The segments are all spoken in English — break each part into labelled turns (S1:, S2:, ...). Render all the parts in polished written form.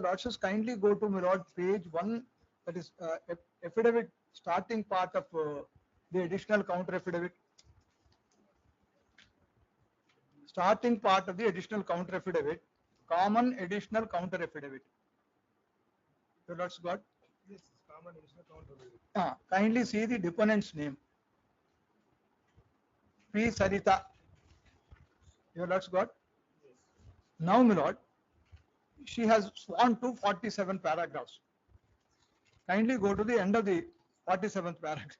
S1: Lordships, kindly go to my lord page 1, that is affidavit, starting part of the additional counter affidavit. Starting part of the additional counter affidavit, common additional counter affidavit. Your lords got?
S2: Yes, common additional counter affidavit.
S1: Kindly see the deponent's name. P. Sarita. Your lords got?
S2: Yes.
S1: Now, my lord, she has sworn to 47 paragraphs. Kindly go to the end of the 47th paragraph.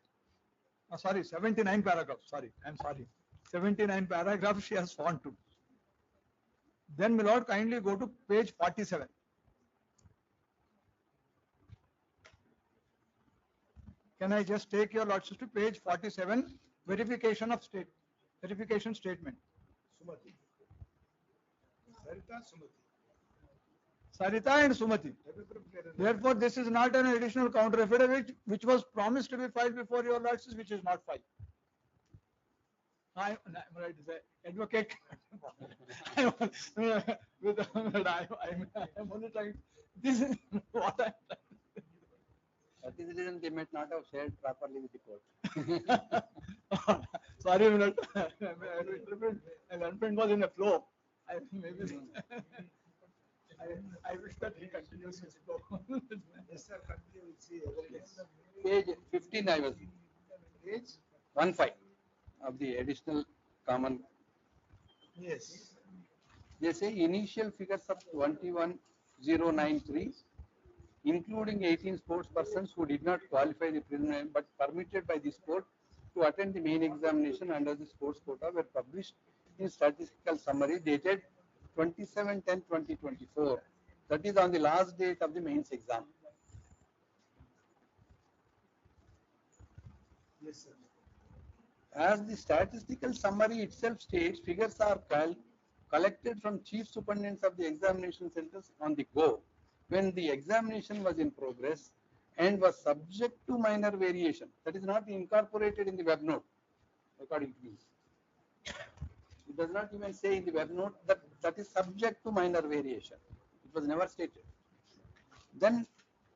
S1: Sorry, 79 paragraphs. Sorry, I'm sorry. 79 paragraphs she has sworn to. Then, my lord, kindly go to page 47. Can I just take your lordship to page 47, verification statement.
S2: Sumati. Sarita, Sumati.
S1: Sarita and Sumati. Therefore, this is not an additional counter affidavit which was promised to be filed before your lordship, which is not filed. I advocate. I'm only trying. This is what I'm trying.
S3: That is the reason they might not have shared properly with the court.
S1: Sorry, my friend was in a flow. Maybe. I wish that he continues his flow.
S2: Yes, sir. Continue. We'll see evidence.
S3: Page 15, I was
S2: Page?
S3: 1.5 of the additional common.
S2: Yes.
S3: They say initial figures of 21,093, including 18 sports persons who did not qualify the preliminary but permitted by this court to attend the main examination under the sports quota, were published in statistical summary dated 27/10/2024. That is on the last date of the mains exam.
S2: Yes, sir.
S3: As the statistical summary itself states, figures are collected from chief superintendents of the examination centers on the go when the examination was in progress and was subject to minor variation. That is not incorporated in the web note, according to me. It does not even say in the web note that that is subject to minor variation. It was never stated. Then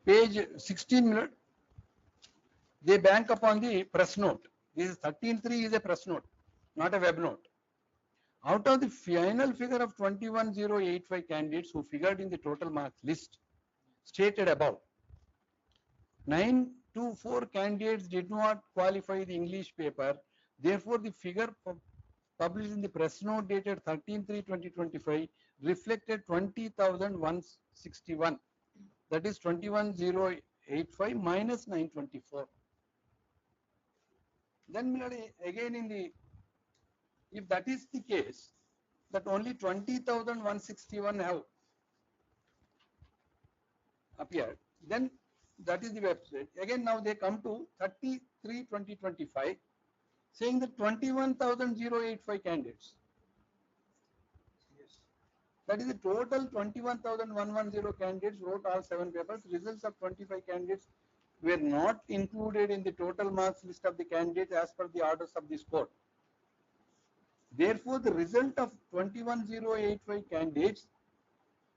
S3: page 16, they bank upon the press note. This is 13.3 is a press note, not a web note. Out of the final figure of 21,085 candidates who figured in the total marks list stated above, 924 candidates did not qualify the English paper. Therefore, the figure published in the press note dated 13/3/2025 reflected 20,161. That is 21,085 minus 924. Then again in the, if that is the case, that only 20,161 have appeared, then that is the website. Again now they come to 33/2025 saying that 21,085 candidates.
S2: Yes.
S3: That is the total 21,110 candidates wrote all 7 papers. Results of 25 candidates were not included in the total marks list of the candidates as per the orders of this court. Therefore, the result of 21,085 candidates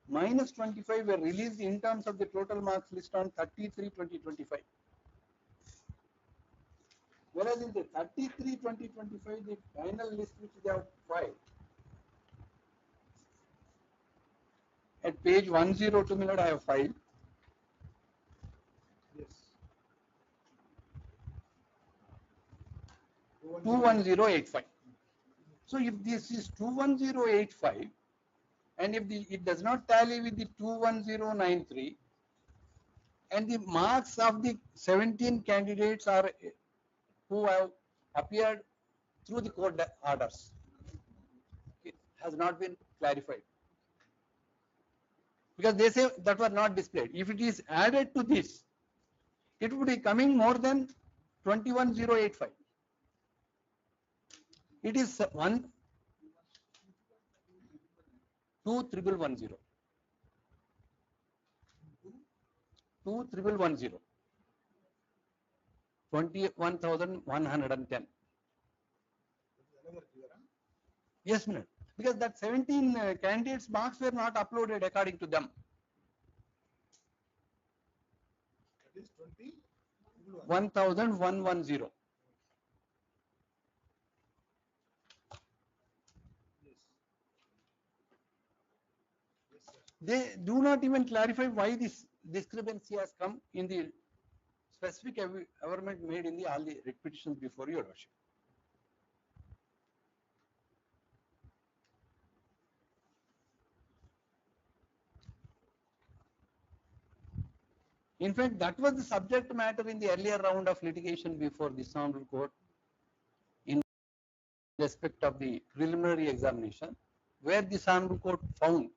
S3: minus 25 were released in terms of the total marks list on 33/2025. Whereas in the 33/2025, the final list which they have filed at page 102, I have filed.
S2: Yes.
S3: 21085. So if this is 21085 and if it does not tally with the 21093 and the marks of the 17 candidates are who have appeared through the court orders, it has not been clarified because they say that were not displayed. If it is added to this, it would be coming more than 21,085. It is 2,110. 2,110. 21,110.
S2: Another figure, huh?
S3: Yes, because that 17 candidates marks were not uploaded according to them.
S2: This 20.
S3: 1,110.
S2: Yes. Yes, sir.
S3: They do not even clarify why this discrepancy has come in the specific averment made in the all the writ petitions before your worship. In fact, that was the subject matter in the earlier round of litigation before this honorable court in respect of the preliminary examination, where this honorable court found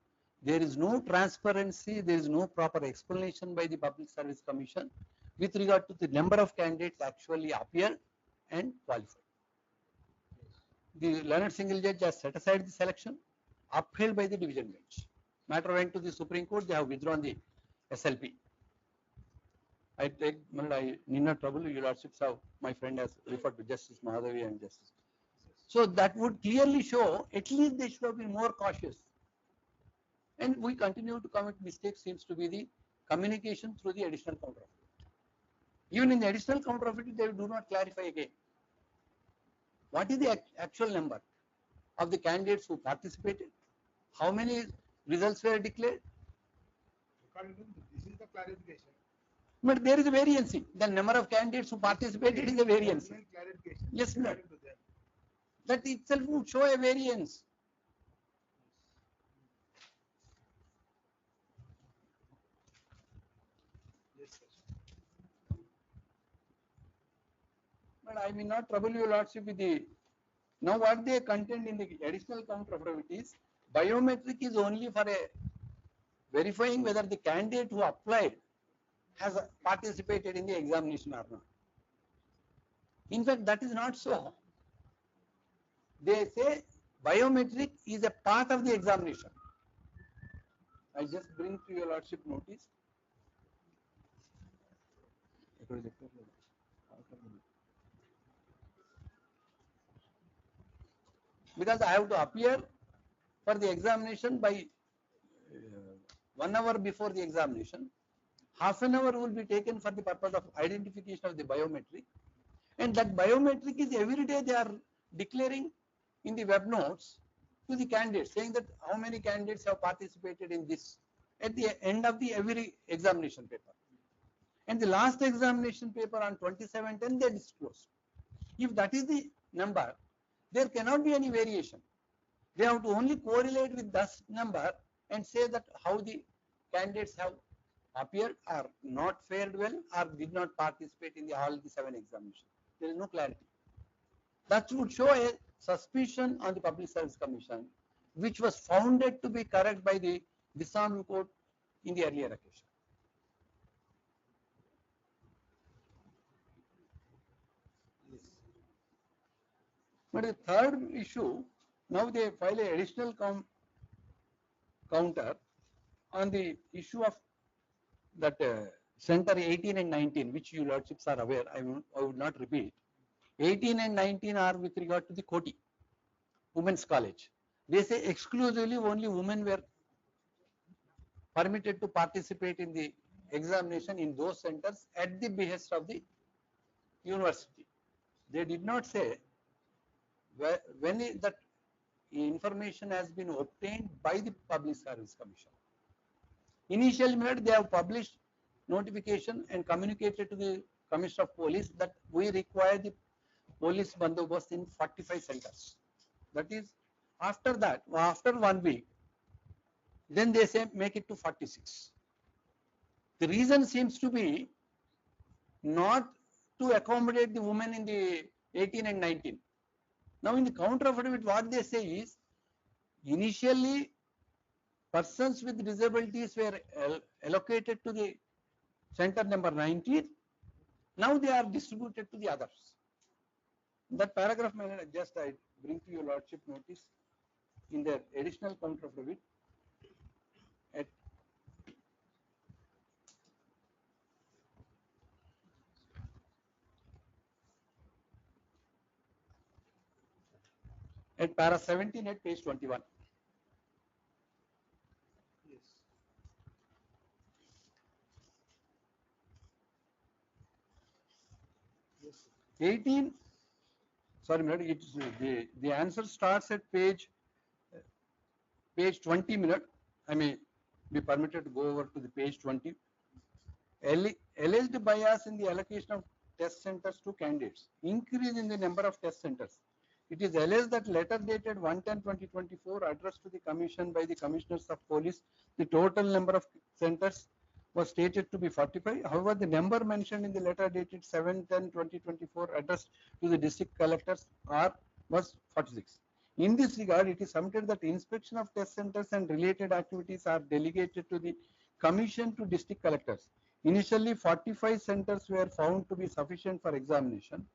S3: there is no transparency, there is no proper explanation by the Public Service Commission with regard to the number of candidates actually appeared and qualified. The learned single judge has set aside the selection, upheld by the division bench. Matter went to the Supreme Court, they have withdrawn the SLP. I need not trouble you, lordships have, my friend has referred to Justice Mahadavi and Justice. So that would clearly show, at least they should have been more cautious. And we continue to commit mistakes, seems to be the communication through the additional counter affidavit. Even in the additional counter affidavit, they do not clarify again. What is the actual number of the candidates who participated? How many results were declared?
S2: According to this is the clarification.
S3: But there is a variance. The number of candidates who participated is a variance.
S2: Clarification.
S3: Yes, ma'am.
S2: According to them.
S3: That itself would show a variance.
S2: Yes, sir.
S3: But I may not trouble your lordship with the. Now what they contend in the additional counter affidavit is biometric is only for a verifying whether the candidate who applied has participated in the examination or not. In fact, that is not so. They say biometric is a part of the examination. I just bring to your lordship notice. Because I have to appear for the examination by 1 hour before the examination. Half an hour will be taken for the purpose of identification of the biometric, and that biometric is every day they are declaring in the web notes to the candidates, saying that how many candidates have participated in this at the end of the every examination paper. And the last examination paper on 27/10 they disclose. If that is the number, there cannot be any variation. They have to only correlate with that number and say that how the candidates have appeared or not fared well or did not participate in all the 7 examinations. There is no clarity. That would show a suspicion on the Public Service Commission, which was founded to be correct by the dishonorable court in the earlier occasion.
S2: Yes.
S3: But the third issue, now they file an additional counter on the issue of that center 18 and 19, which you lordships are aware, I would not repeat. 18 and 19 are with regard to the Koti, Women's College. They say exclusively only women were permitted to participate in the examination in those centers at the behest of the university. They did not say when that information has been obtained by the Public Service Commission. Initially they have published notification and communicated to the Commissioner of Police that we require the police bandobast in 45 centers. That is, after that, after 1 week, then they say make it to 46. The reason seems to be not to accommodate the women in the 18 and 19. Now in the counter affidavit, what they say is, initially persons with disabilities were allocated to the center number 19. Now they are distributed to the others. That paragraph just I bring to your lordship notice in the additional counter affidavit at para 17 at page 21.
S2: Yes. Yes.
S3: 18, sorry, madam, it's, the answer starts at page 20 minute. I may be permitted to go over to the page 20. Alleged bias in the allocation of test centers to candidates, increase in the number of test centers. It is alleged that letter dated 1/10/2024 addressed to the commission by the commissioners of police, the total number of centers was stated to be 45. However, the number mentioned in the letter dated 7/10/2024 addressed to the district collectors was 46. In this regard, it is submitted that inspection of test centers and related activities are delegated to the commission to district collectors. Initially, 45 centers were found to be sufficient for examination.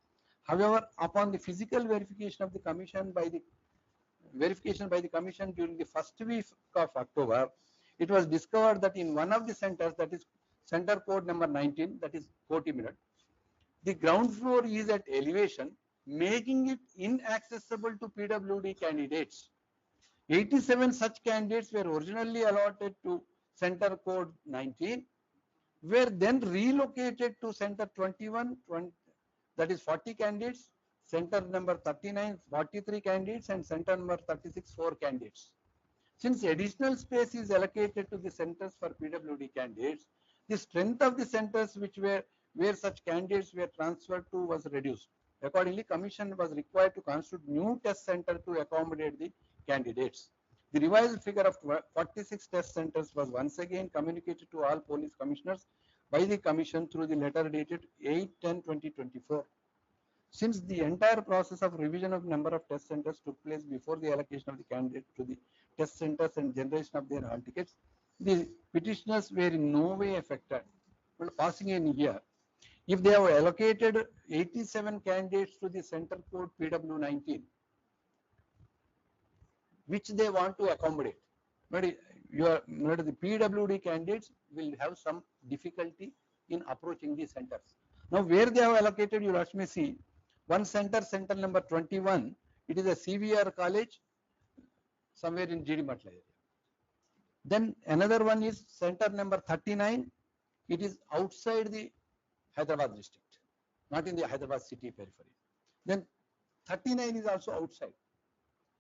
S3: However, upon the physical verification of the commission by the commission during the first week of October, it was discovered that in one of the centers, that is center code number 19, that is Koti Minute, the ground floor is at elevation, making it inaccessible to PWD candidates. 87 such candidates were originally allotted to center code 19, were then relocated to center 21, that is 40 candidates, center number 39, 43 candidates, and center number 36, 4 candidates. Since additional space is allocated to the centers for PWD candidates, the strength of the centers where such candidates were transferred to was reduced. Accordingly, commission was required to constitute new test center to accommodate the candidates. The revised figure of 46 test centers was once again communicated to all police commissioners by the commission through the letter dated 8/10/2024. Since the entire process of revision of number of test centers took place before the allocation of the candidate to the test centers and generation of their hall tickets, the petitioners were in no way affected. Well, passing in here, if they have allocated 87 candidates to the center code PW 19, which they want to accommodate, but the PWD candidates will have some difficulty in approaching the centers. Now, where they have allocated, you let me see, one center, center number 21, it is a CVR college somewhere in GD Matla area. Then another one is center number 39, it is outside the Hyderabad district, not in the Hyderabad city periphery. Then 39 is also outside.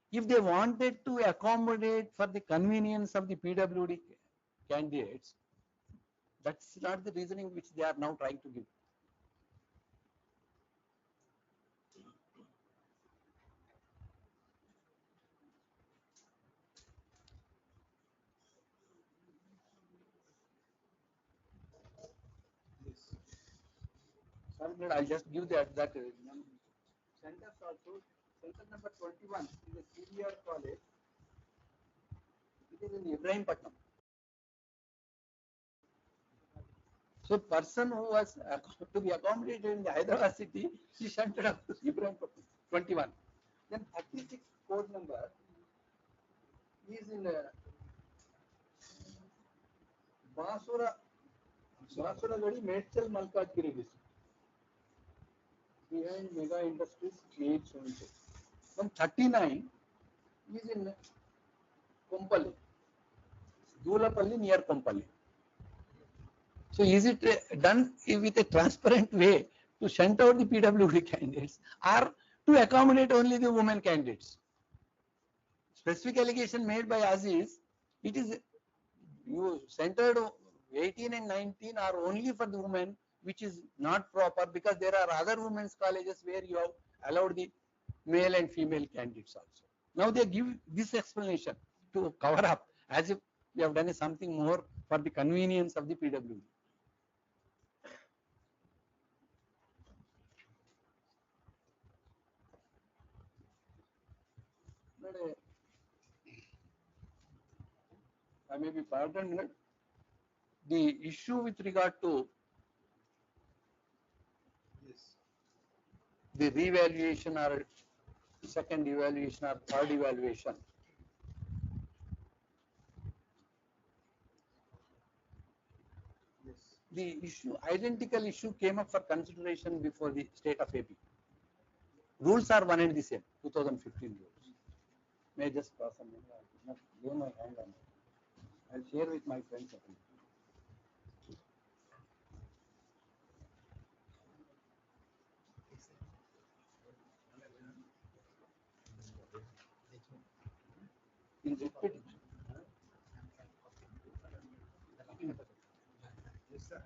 S3: If they wanted to accommodate for the convenience of the PWD candidates, that's not the reasoning which they are now trying to give.
S2: Yes.
S3: Sorry, I'll just give that centers also. Center number 21 is a CVR college. It is in Ibrahimpatnam. So, person who was to be accommodated in the Hyderabad city, he shunted up to Ibrahimpatnam 21. Then 36 code number is in Basuragadi, Medchal, Malkajgiri district. Behind Mega Industries, 872. Then 39 is in Kompally, Dulapalli near Kompally. So is it done with a transparent way to shunt out the PWD candidates or to accommodate only the women candidates? Specific allegation made by us is, it is you centered 18 and 19 are only for the women, which is not proper because there are other women's colleges where you have allowed the male and female candidates also. Now they give this explanation to cover up as if we have done something more for the convenience of the PWD. I may be pardoned. The issue with regard to
S2: Yes.
S3: the revaluation or second evaluation or third evaluation,
S2: Yes.
S3: the identical issue came up for consideration before the state of AP. Rules are one and the same, 2015 rules. May I just pass on? I could not lay my hand on it. I'll share with my friends. in writ petition.
S2: Yes, sir.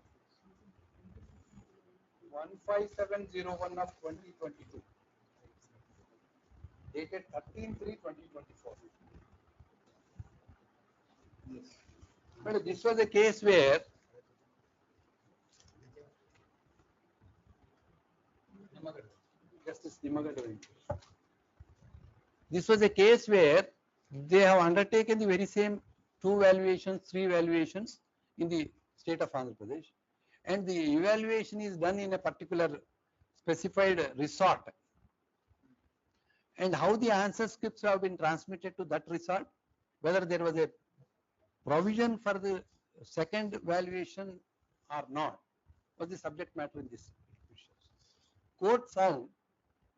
S3: 15701 of 2022, dated 13/3/2024.
S2: Yes.
S3: But this was a case where Justice Nimmagadda. This was a case where they have undertaken the very same two valuations, three valuations in the state of Andhra Pradesh, and the evaluation is done in a particular specified resort. And how the answer scripts have been transmitted to that resort, whether there was a provision for the second valuation or not, was the subject matter in this issue. Court found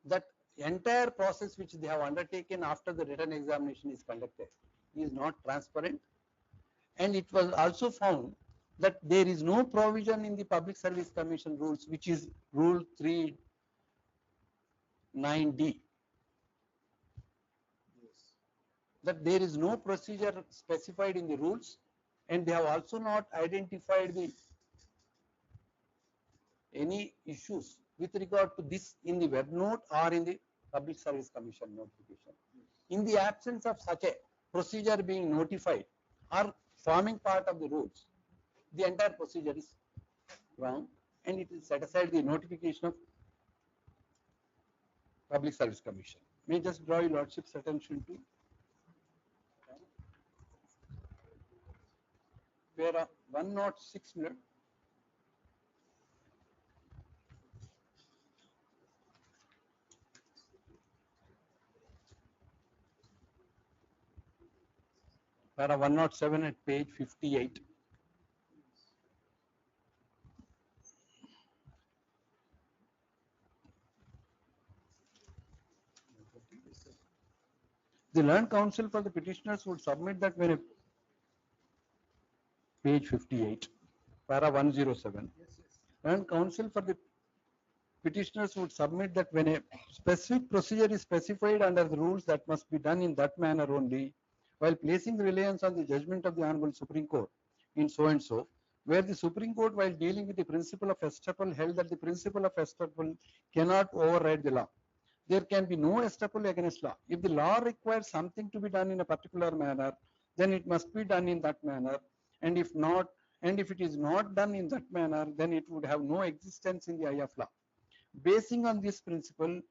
S3: that entire process which they have undertaken after the written examination is conducted is not transparent, and it was also found that there is no provision in the Public Service Commission rules, which is Rule 39D,
S2: Yes.
S3: that there is no procedure specified in the rules, and they have also not identified any issues with regard to this in the web note or in the Public Service Commission notification. In the absence of such a procedure being notified or forming part of the rules, the entire procedure is wrong, and it will set aside the notification of Public Service Commission. May I just draw your lordship's attention to para 106 minute. Para 107 at page 58. The learned counsel for the petitioners would submit that when a page 58, para 107.
S2: Yes, yes.
S3: Learned counsel for the petitioners would submit that when a specific procedure is specified under the rules, that must be done in that manner only, while placing reliance on the judgment of the Honorable Supreme Court in so and so, where the Supreme Court, while dealing with the principle of estoppel, held that the principle of estoppel cannot override the law. There can be no estoppel against law. If the law requires something to be done in a particular manner, then it must be done in that manner, and if not, and if it is not done in that manner, then it would have no existence in the eye of law. Basing on this principle,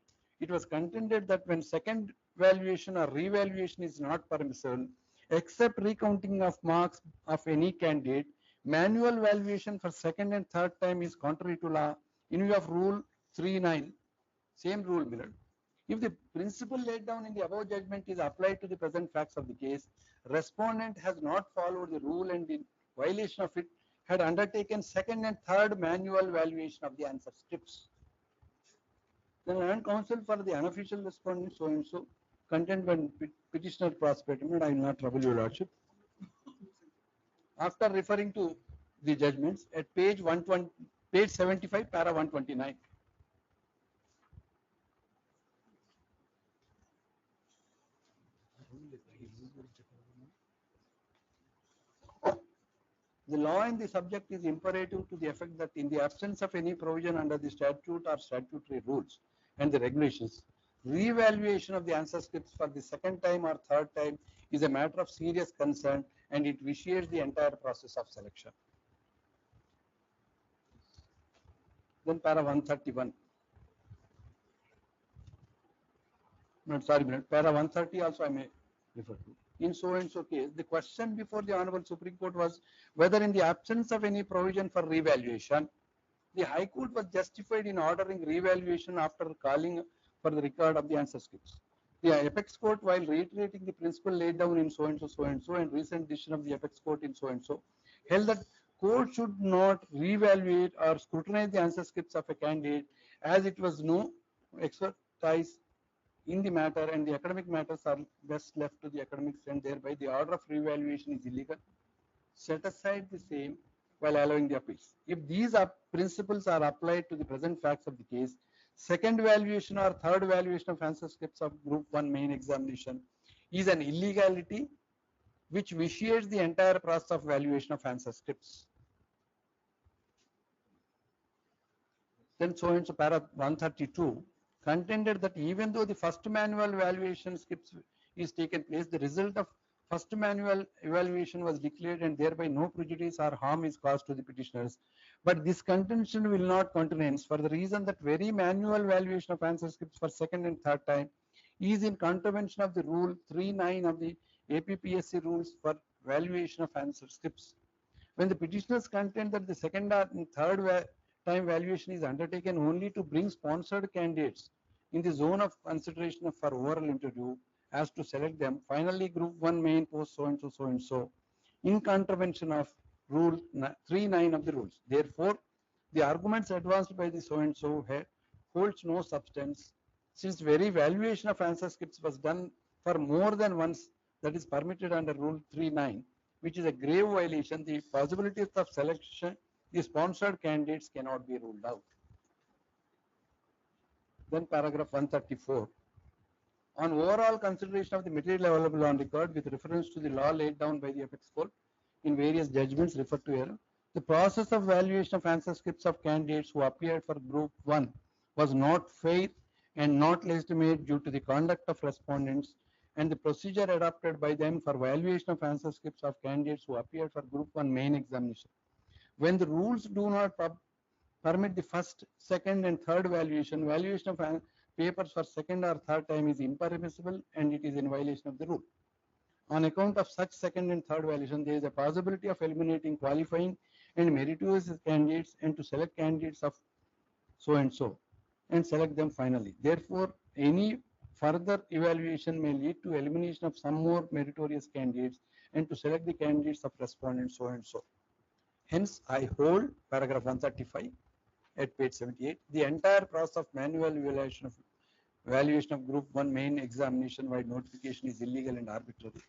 S3: it was contended that when second valuation or revaluation is not permissible, except recounting of marks of any candidate, manual valuation for second and third time is contrary to law in view of Rule 39, same rule mirror. If the principle laid down in the above judgment is applied to the present facts of the case, respondent has not followed the rule and in violation of it had undertaken second and third manual valuation of the answer scripts. The learned counsel for the unofficial respondent so and so content when petitioner prospected, I will not trouble your lordship. After referring to the judgments at page 120, page 75, para 129. The law in the subject is imperative to the effect that in the absence of any provision under the statute or statutory rules and the regulations, revaluation of the answer scripts for the second time or third time is a matter of serious concern, and it vitiates the entire process of selection. Then para 131. No, sorry, para 130 also I may refer to. In so and so case, the question before the Honorable Supreme Court was whether in the absence of any provision for revaluation, the High Court was justified in ordering revaluation after calling for the record of the answer scripts. The Apex Court, while reiterating the principle laid down in so and so, and recent decision of the Apex Court in so and so, held that court should not reevaluate or scrutinize the answer scripts of a candidate, as it was no expertise in the matter and the academic matters are best left to the academics, and thereby the order of revaluation is illegal. Set aside the same while allowing the appeals. If these principles are applied to the present facts of the case, second valuation or third valuation of answer scripts of Group 1 main examination is an illegality which vitiates the entire process of valuation of answer scripts. Then so and so para 132 contended that even though the first manual evaluation scripts is taken place, the result of first manual evaluation was declared and thereby no prejudice or harm is caused to the petitioners. But this contention will not countenance for the reason that very manual evaluation of answer scripts for second and third time is in contravention of the rule 3.9 of the APPSC rules for valuation of answer scripts. When the petitioners contend that the second and third time valuation is undertaken only to bring sponsored candidates in the zone of consideration for oral interview as to select them, finally group 1 main post so and so in contravention of rule 3.9 of the rules. Therefore, the arguments advanced by the so and so holds no substance, since very valuation of answer scripts was done for more than once, that is permitted under rule 3.9, which is a grave violation. The possibilities of selection, the sponsored candidates cannot be ruled out. Then paragraph 134. On overall consideration of the material available on record with reference to the law laid down by the apex court in various judgments referred to here, the process of valuation of answer scripts of candidates who appeared for group 1 was not fair and not legitimate due to the conduct of respondents and the procedure adopted by them for valuation of answer scripts of candidates who appeared for group 1 main examination. When the rules do not permit the first, second and third valuation of papers for second or third time is impermissible and it is in violation of the rule. On account of such second and third valuation, there is a possibility of eliminating qualifying and meritorious candidates and to select candidates of so and select them finally. Therefore, any further evaluation may lead to elimination of some more meritorious candidates and to select the candidates of respondents so and so. Hence, I hold paragraph 135 at page 78, the entire process of manual evaluation of group 1 main examination wide notification is illegal and arbitrary,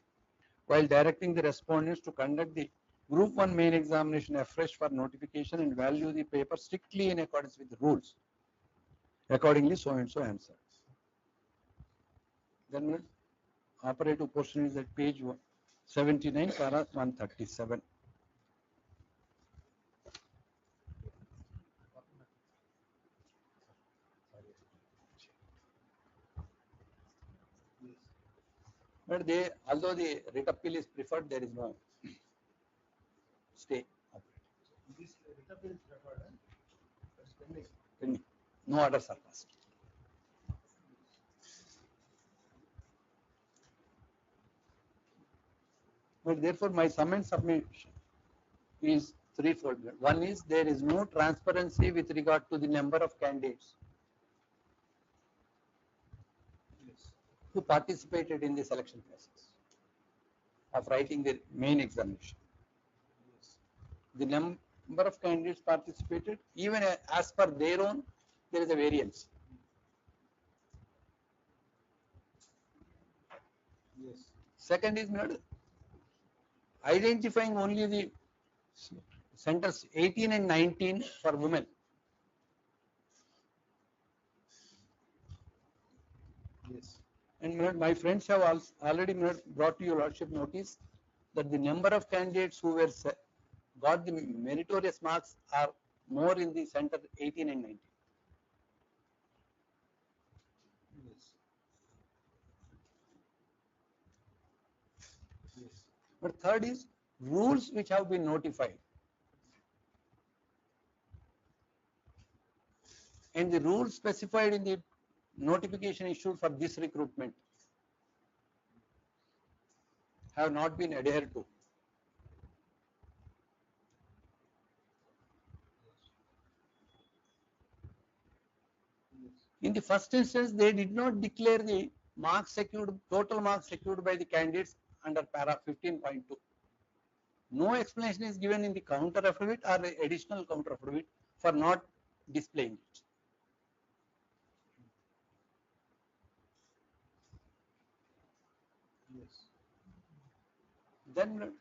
S3: while directing the respondents to conduct the group 1 main examination afresh for notification and value the paper strictly in accordance with the rules. Accordingly, so and so answered. Then operative portion is at page 79, para 137. But although the writ appeal is preferred, there is no stay.
S2: This writ appeal is preferred, but it's pending.
S3: Pending. No orders are passed. But therefore, my sum and submission is threefold. One is there is no transparency with regard to the number of candidates who participated in the selection process of writing the main examination. The number of candidates participated, even as per their own, there is a variance.
S2: Yes.
S3: Second is not identifying only the centers 18 and 19 for women.
S2: Yes.
S3: And my friends have already brought to your lordship notice that the number of candidates who were got the meritorious marks are more in the center 18 and 19.
S2: Yes. Yes.
S3: But third is rules which have been notified. And the rules specified in the notification issued for this recruitment have not been adhered to. In the first instance, they did not declare the marks secured, total marks secured by the candidates under para 15.2. No explanation is given in the counter affidavit or the additional counter affidavit for not displaying it.
S2: Yes.
S3: Then,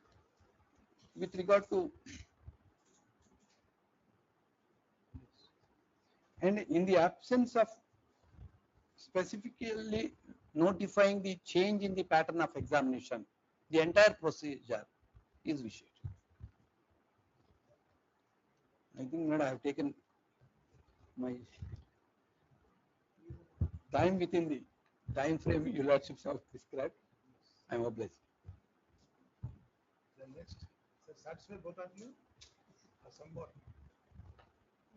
S3: with regard to, and in the absence of specifically notifying the change in the pattern of examination, the entire procedure is vitiated. I think that I have taken my time within the time frame your lordships have prescribed. I am obliged.
S2: The next, sir, satisfy both of you? Or some more?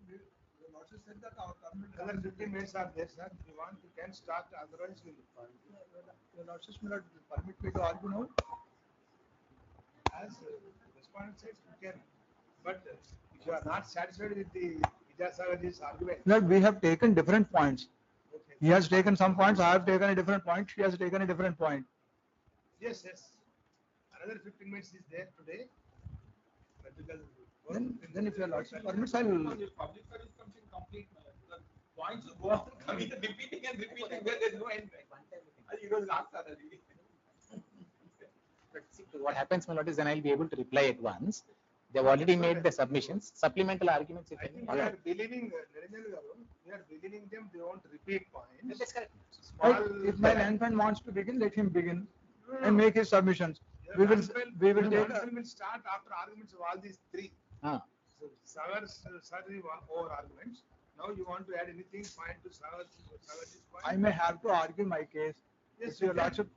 S1: The lordship said that our permit.
S2: Another 15 minutes are there, sir. If you want, you can start, otherwise we'll.
S1: Your lordship will not permit me to argue now.
S2: As respondent says, you can. But if you are not satisfied with the Vidyasagar's argument.
S1: That we have taken different points.
S2: Okay.
S1: He has taken some points, I have taken a different point, she has taken a different point.
S2: Yes, yes. Another 15 minutes is there today. But because.
S1: Then if your lordship permits, I will.
S4: Because if public service comes in complete, the points will go on coming, repeating and repeating, where there's no end. You don't last already.
S5: But see, what happens, my lord, is then I'll be able to reply at once. They've already made the submissions, supplemental arguments, if
S2: I
S5: any.
S2: think we are believing, Niranjan Garu, we are believing them, they won't repeat points.
S5: That's correct.
S1: Right,
S2: Small-
S1: if my landman wants to begin, let him begin and make his submissions. We will take.
S2: Will start after arguments of all these three.
S5: Ah,
S2: So Sagar's over arguments. Now you want to add anything, point to Sagar's point?
S1: I may have to argue my case.
S2: Yes,
S1: If your
S2: you can.
S1: lordship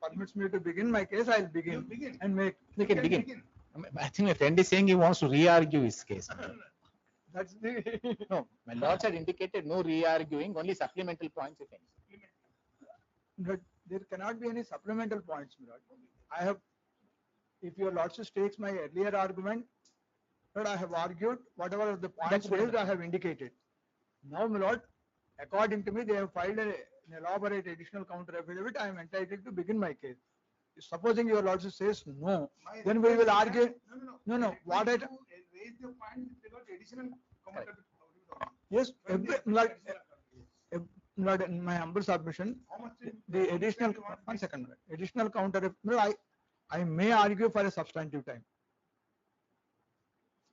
S1: permits me to begin my case, I'll
S2: You
S1: begin
S2: begin.
S1: and make.
S5: they can begin. I think my friend is saying he wants to re-argue his case.
S1: That's the.
S5: No, my lords had indicated no re-arguing, only supplemental points, if any.
S1: But there cannot be any supplemental points, my lord. I have, if your lordship takes my earlier argument, that I have argued, whatever of the points
S5: That's what
S1: raised, I have indicated. Now, my lord, according to me, they have filed an elaborate additional counter affidavit, I am entitled to begin my case. Supposing your lordship says no,
S2: My
S1: then we will
S2: request is
S1: argue.
S2: that-
S1: No, what I,
S2: Raise the point with regard to additional comment.
S1: yes,
S2: When the
S1: my lord,
S2: additional comment.
S1: my lord, in my humble submission,
S2: How much you-
S1: the additional,
S2: you want
S1: one
S2: this?
S1: second, additional counter, no, I may argue for a substantive time.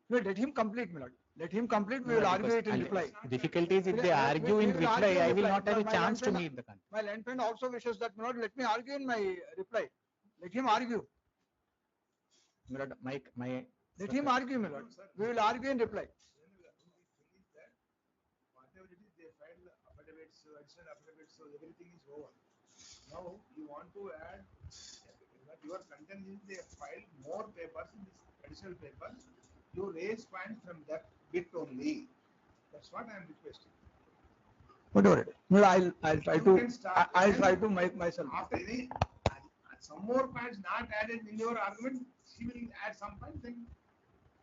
S1: No, let him complete, my lord. Let him complete, we will
S5: No,
S1: argue
S5: because
S1: it in
S5: I'll-
S1: reply.
S5: Difficulty is if they
S1: We-
S5: argue
S1: we
S5: in
S1: will
S5: reply,
S1: argue in
S5: I will
S1: reply.
S5: not have a
S1: My
S5: chance to
S1: landman-
S5: meet the country.
S1: My land friend also wishes that, my lord, let me argue in my reply. Let him argue.
S5: My lord, my.
S1: Let him argue, my lord. We will argue in reply.
S2: Whatever it is, they filed affidavits, additional affidavits, so everything is over. Now, you want to add, but your content is they filed more papers in this additional papers. You raise points from that bit only. That's what I am requesting.
S1: Whatever it is. No, I'll try
S2: You
S1: to,
S2: can start.
S1: I'll try to make myself.
S2: After any, some more points not added in your argument, she will add some points, then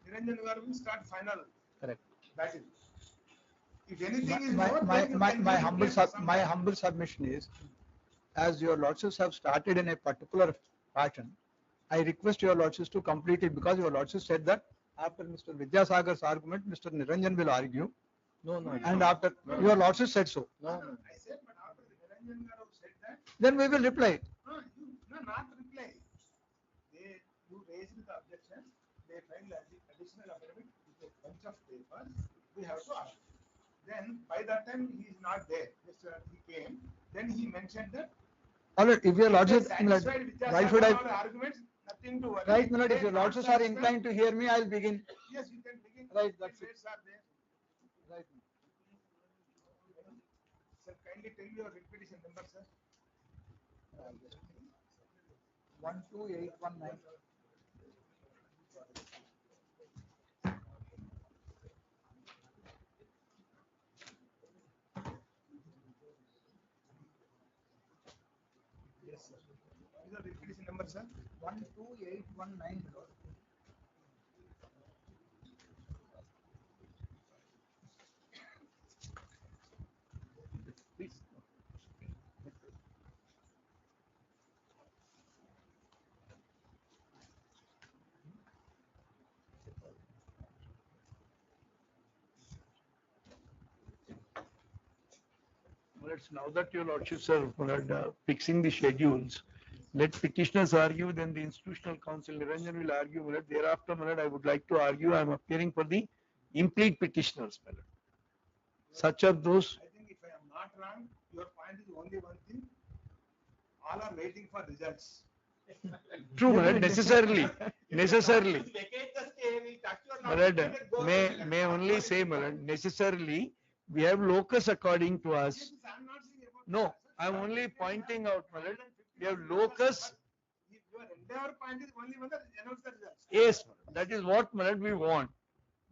S2: Niranjan Garu will start final
S5: Correct.
S2: battle. If anything is
S1: My,
S2: more,
S1: my,
S2: then you
S1: my,
S2: can
S1: my
S2: give
S1: humble,
S2: request some
S1: my
S2: time.
S1: humble submission is, as your lordships have started in a particular pattern, I request your lordships to complete it because your lordship said that after Mr. Vidyasagar's argument, Mr. Niranjan will argue.
S5: No, no.
S1: And after, your lordship said so.
S5: No, no.
S2: I said, but after Niranjan Garu said that,
S1: Then we will reply.
S2: no, not reply. You raised the objection, they filed additional affidavit with a bunch of papers, we have to argue. Then, by that time, he is not there, just he came, then he mentioned that.
S1: All right, if your lordship,
S2: Satisfied with
S1: why should I,
S2: arguments, nothing to worry.
S1: right, my lord, if your
S2: They not
S1: lordships are
S2: satisfied,
S1: inclined to hear me, I'll begin.
S2: Yes, you can begin.
S1: Right, that's it.
S2: Dates are there.
S1: Right.
S2: Sir, kindly tell me your repetition number, sir.
S1: 12819.
S2: Yes, sir. What is the repetition number, sir?
S1: 12819.
S3: Please.
S6: Well, it's now that your lordships are fixing the schedules, let petitioners argue, then the institutional council, Niranjan will argue, my lord. Thereafter, my lord, I would like to argue, I am appearing for the implete petitioners, my lord. Such are those,
S2: I think if I am not wrong, your point is only one thing. All are waiting for results.
S6: True, my lord, necessarily, necessarily.
S4: Vacate the stay, we'll touch your
S6: My
S4: lordship,
S6: lord,
S4: let it go.
S6: may only say, my lord, necessarily, we have locus according to us.
S2: I'm not saying about.
S6: No, I'm only pointing out, my lord, we have locus.
S2: Your entire point is only when the announce the results.
S6: Yes, that is what, my lord, we want.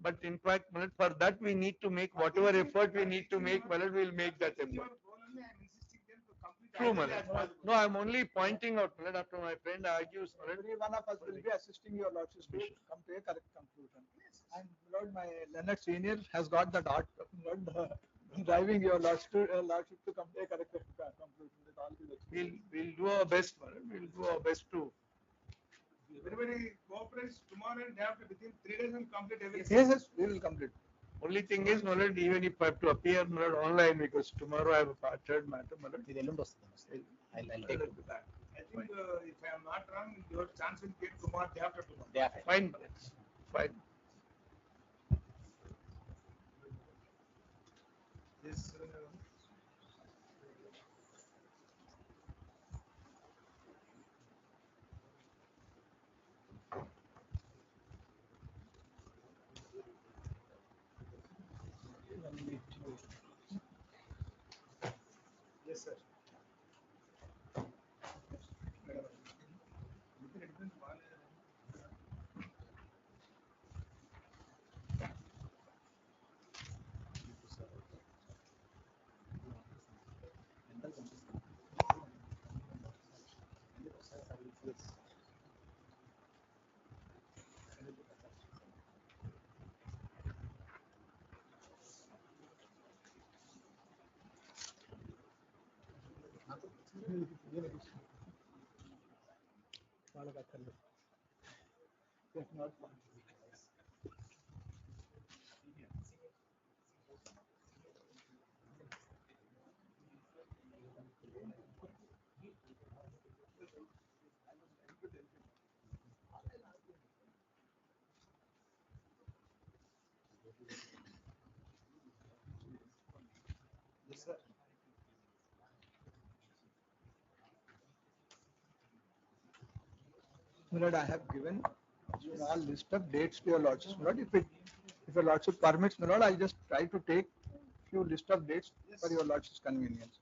S6: But in fact, my lord, for that we need to make whatever effort we need to make, my lord, we'll make that
S2: Your
S6: effort.
S2: goal only, I'm insisting them to complete.
S6: True, my
S2: as early as
S6: lord.
S2: possible.
S6: No, I'm only pointing out, my lord, after my friend argues, my lord.
S1: Every one of us will be assisting your lordship to come to a correct conclusion. And Lord, my Leonard Senior has got that art, Lord, driving your lordship to come to a correct conclusion with all these experiences.
S6: We'll do our best, my lord, we'll do our best to.
S2: Everybody cooperates tomorrow and day after within 3 days and complete everything.
S1: Yes, yes, we will complete.
S6: Only thing is, my lord, even if I have to appear, my lord, online, because tomorrow I have a third matter, my lord.
S5: ఇది ఎల్లుండి వస్తుంది. I'll take it.
S2: I think if I am not wrong, your chance will get tomorrow, day after tomorrow.
S5: Day after.
S6: Fine, my lord. Fine.
S2: This, yes, sir.
S1: వాళ్ళకి అక్కర్లేదు. If not,
S2: Yes, sir.
S1: my lord, I have given small list of dates to your lordship. My lord, if your lordship permits, my lord, I'll just try to take few list of dates for your lordship's convenience.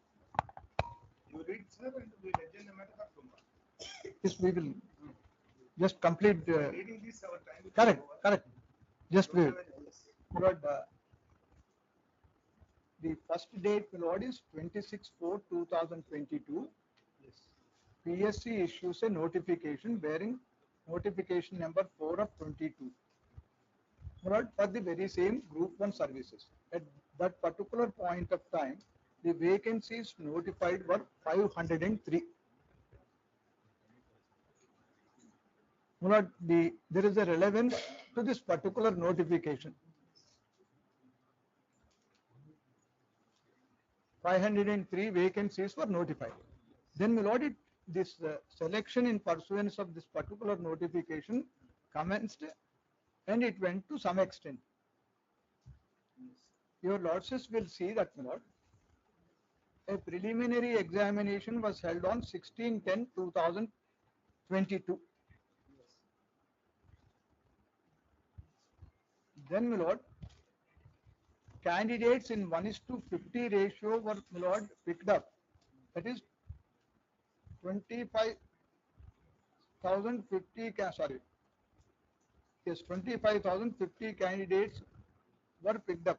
S2: You read, sir, and we legend the matter of tomorrow.
S1: Yes, we will just complete,
S2: Reading this, our time will be
S1: correct,
S2: over.
S1: correct. Just wait.
S2: Yes.
S1: My lord, the first date, my lord, is 26/4/2022.
S2: Yes.
S1: PSC issues a notification bearing notification number 4 of 22. My lord, for the very same Group 1 services. At that particular point of time, the vacancies notified were 503. My lord, there is a relevance to this particular notification. 503 vacancies were notified. Then, my lord, this selection in pursuance of this particular notification commenced and it went to some extent. Your lordships will see that, my lord, a preliminary examination was held on 16/10/2022. Then, my lord, candidates in 1:50 ratio were, my lord, picked up. That is 25,050, sorry. Yes, 25,050 candidates were picked up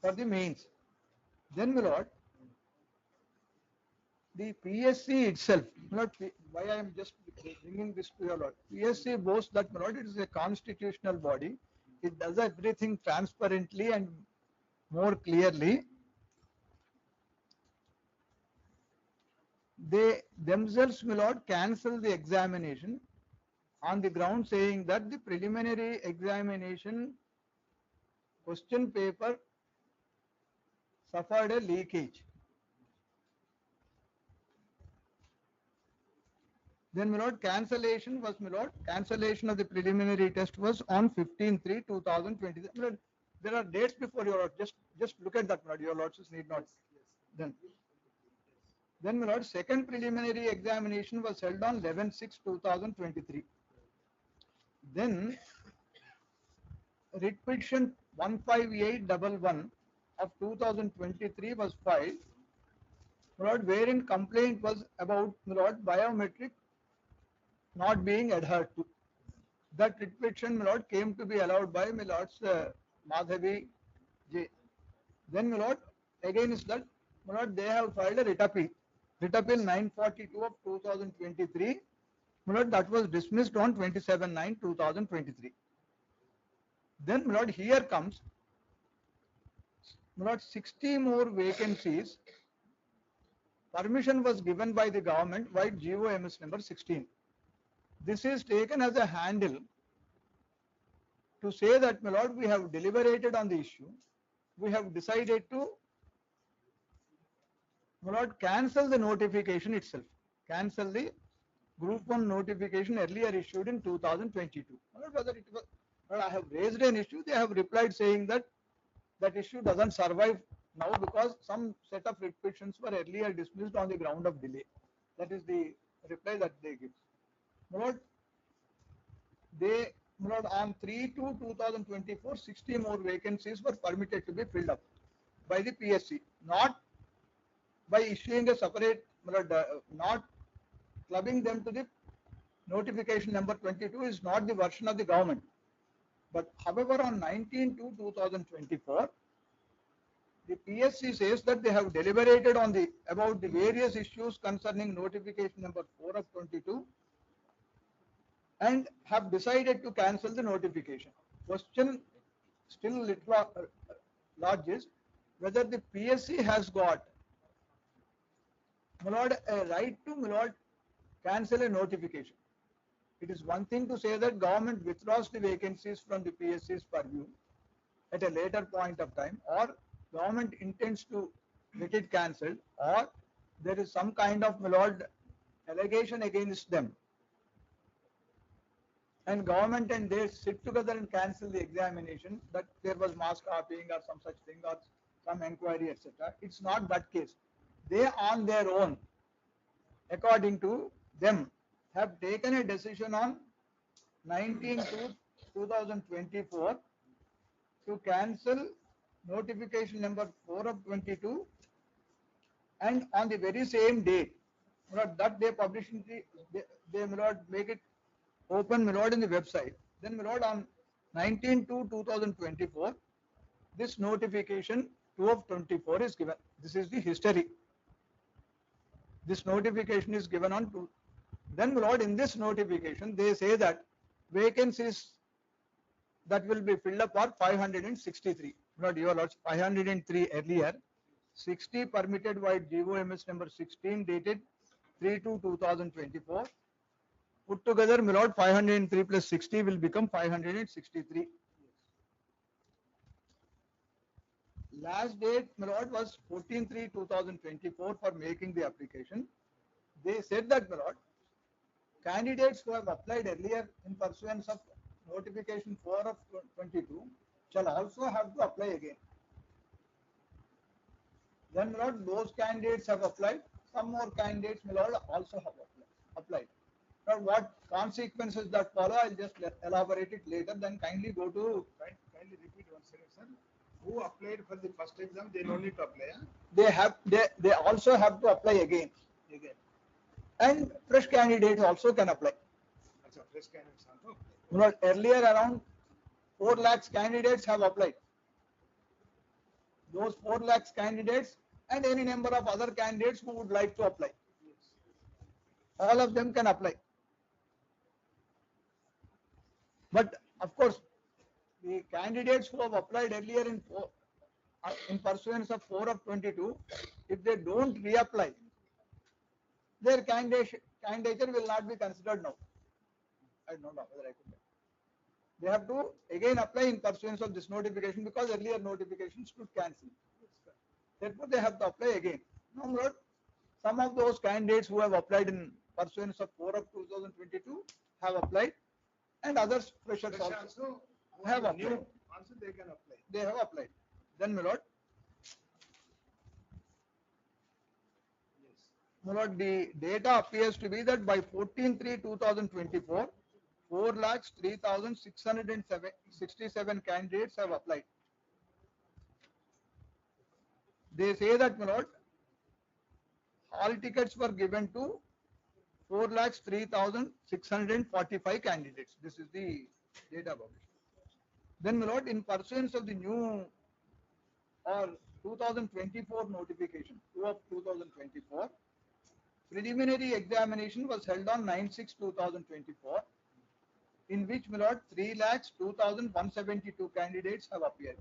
S1: for the mains. Then, my lord, the PSC itself, my lord, why I am just bringing this to your lord. PSC boasts that, my lord, it is a constitutional body. It does everything transparently and more clearly. They themselves, my lord, cancel the examination on the ground saying that the preliminary examination question paper suffered a leakage. Then, my lord, cancellation was, my lord, cancellation of the preliminary test was on 15/3/2020. My lord, there are dates before your lord. Just look at that, my lord. Your lordships need not. Then, Then, my lord, second preliminary examination was held on 11/6/2023. Then, writ petition 15811 of 2023 was filed, my lord, wherein complaint was about, my lord, biometric not being adhered to. That writ petition, my lord, came to be allowed by my lords Madhavi J. Then, my lord, against that, my lord, they have filed a writ appeal. Writ appeal 942 of 2023. My lord, that was dismissed on 27/9/2023. Then, my lord, here comes, my lord, 60 more vacancies. Permission was given by the government by GOMS number 16. This is taken as a handle to say that, my lord, we have deliberated on the issue. We have decided to, my lord, cancel the notification itself. Cancel the Group 1 notification earlier issued in 2022. My lord, whether it was, well, I have raised an issue, they have replied saying that that issue doesn't survive now because some set of writ petitions were earlier dismissed on the ground of delay. That is the reply that they give. My lord, they, my lord, on 3/2/2024, 60 more vacancies were permitted to be filled up by the PSC, not by issuing a separate, my lord, not clubbing them to the notification number 22 is not the version of the government. But however, on 19/2/2024, the PSC says that they have deliberated on the about the various issues concerning notification number 4 of 22 and have decided to cancel the notification. Question still lodges whether the PSC has got, my lord, a right to, my lord, cancel a notification. It is one thing to say that government withdraws the vacancies from the PSC's purview at a later point of time, or government intends to get it cancelled, or there is some kind of, my lord, allegation against them, and government and they sit together and cancel the examination, that there was mass copying or some such thing or some inquiry, etc. It's not that case. They on their own, according to them, have taken a decision on 19/2/2024 to cancel notification number 4 of 22, and on the very same date, my lord, that they publish in the, they my lord, make it open, my lord, in the website. Then, my lord, on 19/2/2024, this notification 2 of 24 is given. This is the history. This notification is given on 2. Then, my lord, in this notification, they say that vacancies that will be filled up are 563. Not your lords, 503 earlier, 60 permitted by GOMS number 16 dated 3/2/2024. Put together, my lord, 503 plus 60 will become 563. Last date, my lord, was 14/3/2024 for making the application. They said that, my lord, candidates who have applied earlier in pursuance of notification 4 of 22 shall also have to apply again. Then, my lord, those candidates have applied. Some more candidates, my lord, also have applied. Now, what consequences that follow, I'll just elaborate it later. Then kindly go to.
S2: Kindly repeat once again, sir. Who applied for the first exam? They don't need to apply. Huh?
S1: They also have to apply again. And fresh candidates also can apply.
S2: That's a fresh candidates also.
S1: You know, earlier around 4 lakhs candidates have applied. Those 4 lakhs candidates and any number of other candidates who would like to apply. All of them can apply. But of course, the candidates who have applied earlier in pursuance of 4 of 22, if they don't reapply, their candidature will not be considered now. I don't know whether I could. They have to again apply in pursuance of this notification because earlier notifications could cancel. Therefore, they have to apply again. No, Lord, some of those candidates who have applied in pursuance of 4 of 2022 have applied, and others freshers also have applied.
S2: Also, they can apply.
S1: They have applied. Then, my lord, my lord, the data appears to be that by 14/3/2024, 4,03,667 candidates have applied. They say that, my lord, all tickets were given to 4,03,645 candidates. This is the data published. Then, my lord, in pursuance of the new or 2024 notification, 2 of 2024, preliminary examination was held on 9/6/2024, in which, my lord, 3,02,172 candidates have appeared.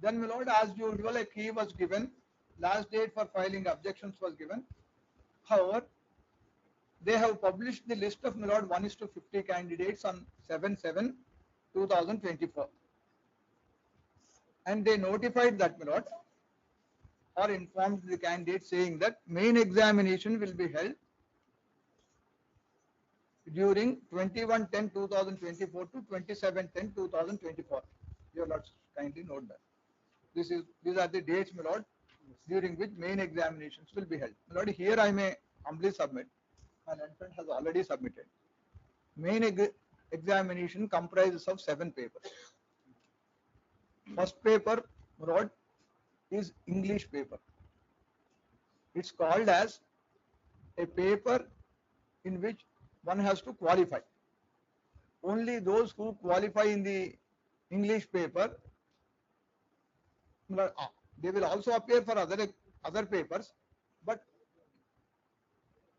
S1: Then, my lord, as usual, a key was given. Last date for filing objections was given. However, they have published the list of, my lord, 1:50 candidates on 7/7/2024. And they notified that, my lord, or informed the candidate saying that main examination will be held during 21/10/2024 to 27/10/2024. Your lords kindly note that. These are the dates, my lord, during which main examinations will be held. My lord, here I may humbly submit, my infant has already submitted. Main examination comprises of 7 papers. First paper, my lord, is English paper. It's called as a paper in which one has to qualify. Only those who qualify in the English paper, they will also appear for other papers, but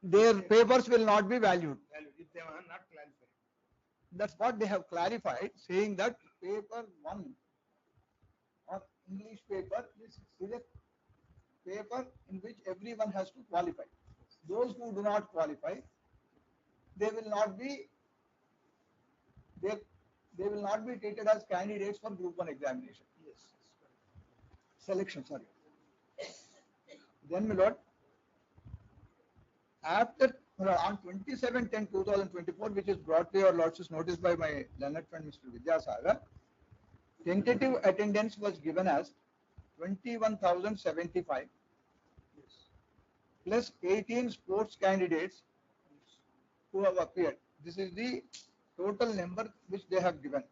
S1: their papers will not be valued.
S2: If they are not clarified.
S1: That's what they have clarified, saying that paper 1 or English paper is a paper in which everyone has to qualify. Those who do not qualify, they will not be treated as candidates for Group 1 examination.
S2: Yes.
S1: Selection, sorry. Then, my lord, after on 27/10/2024, which is brought to your lordship's notice by my learned friend Mr. Vidyasagar, tentative attendance was given as 21,075 plus 18 sports candidates who have appeared. This is the total number which they have given.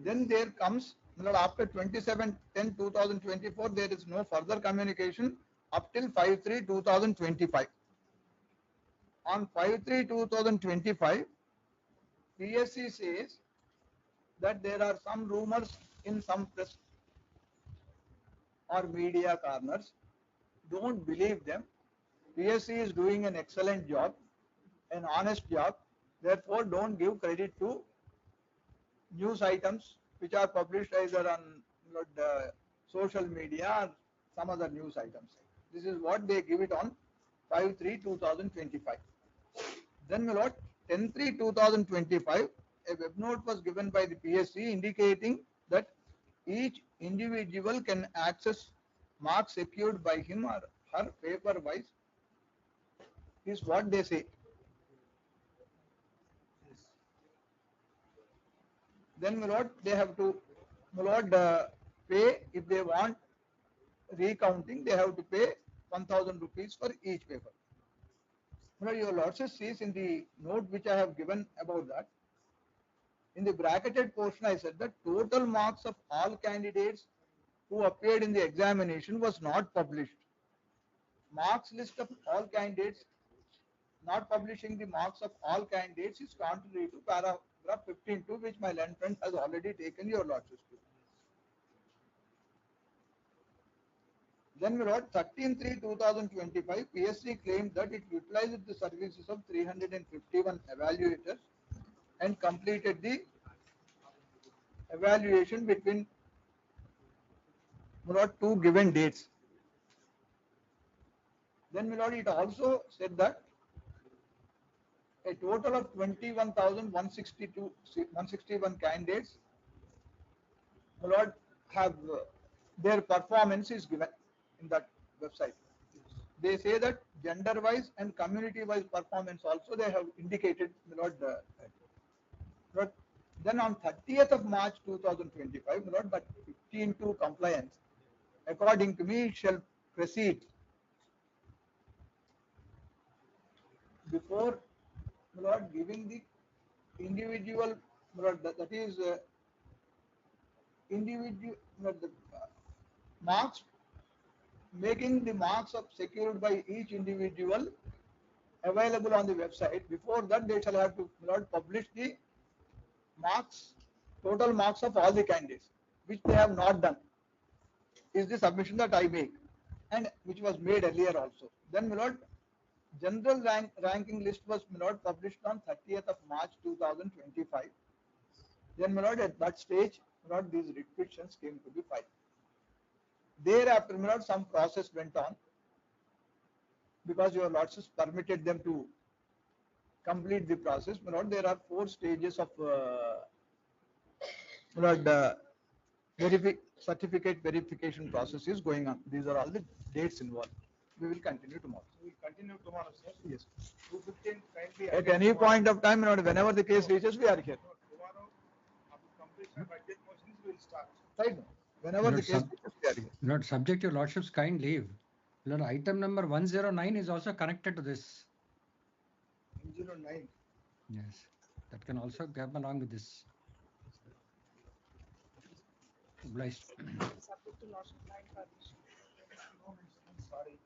S1: Then there comes, after 27/10/2024, there is no further communication up till 5/3/2025. On 5/3/2025, PSC says that there are some rumors in some press or media corners. Don't believe them. PSC is doing an excellent job, an honest job. Therefore, don't give credit to news items which are published either on social media or some other news items. This is what they give it on 5/3/2025. Then, my lord, 10/3/2025, a web note was given by the PSC indicating that each individual can access marks secured by him or her paper wise, is what they say. Then, my lord, they have to, my lord, pay, if they want recounting, they have to pay 1,000 rupees for each paper. My lord, your lordship sees in the note which I have given about that, in the bracketed portion I said that total marks of all candidates who appeared in the examination was not published. Marks list of all candidates, not publishing the marks of all candidates is contrary to paragraph 15(2), which my learned friend has already taken your lordship's to. Then, my lord, 13/3/2025, PSC claimed that it utilized the services of 351 evaluators and completed the evaluation between, my lord, 2 given dates. Then, my lord, it also said that a total of 21,161 candidates, my lord, have their performance is given in that website. They say that gender wise and community wise performance also they have indicated, my lord, Then on 30th of March 2025, my lord, but 15 to compliance, according to me, it shall proceed before, my lord, giving the individual, my lord, that is individual, my lord, the marks, making the marks of secured by each individual available on the website. Before that, they shall have to, my lord, publish the marks, total marks of all the candidates, which they have not done, is the submission that I make, and which was made earlier also. Then, my lord, general ranking list was, my lord, published on 30th of March 2025. Then, my lord, at that stage, my lord, these restrictions came to be filed. Thereafter, my lord, some process went on, because your lordships permitted them to complete the process. My lord, there are 4 stages of my lord, certificate verification process is going on. These are all the dates involved. We will continue tomorrow.
S2: We will continue tomorrow, sir.
S1: Yes.
S2: 2:15 kindly.
S1: At
S2: again
S1: any
S2: tomorrow.
S1: point of time, my lord, whenever the case reaches, we are here.
S2: No, tomorrow, after completion of budget motions, we will start.
S1: Right? Whenever the
S7: Lord,
S1: case reaches, we are here.
S7: Lord, subject your lordship's kind leave. Lord, item number 109 is also connected to this.
S2: 109.
S7: Yes, that can also come along with this. Obliged.
S8: Subject to lordship line permission.
S2: No mention, sorry.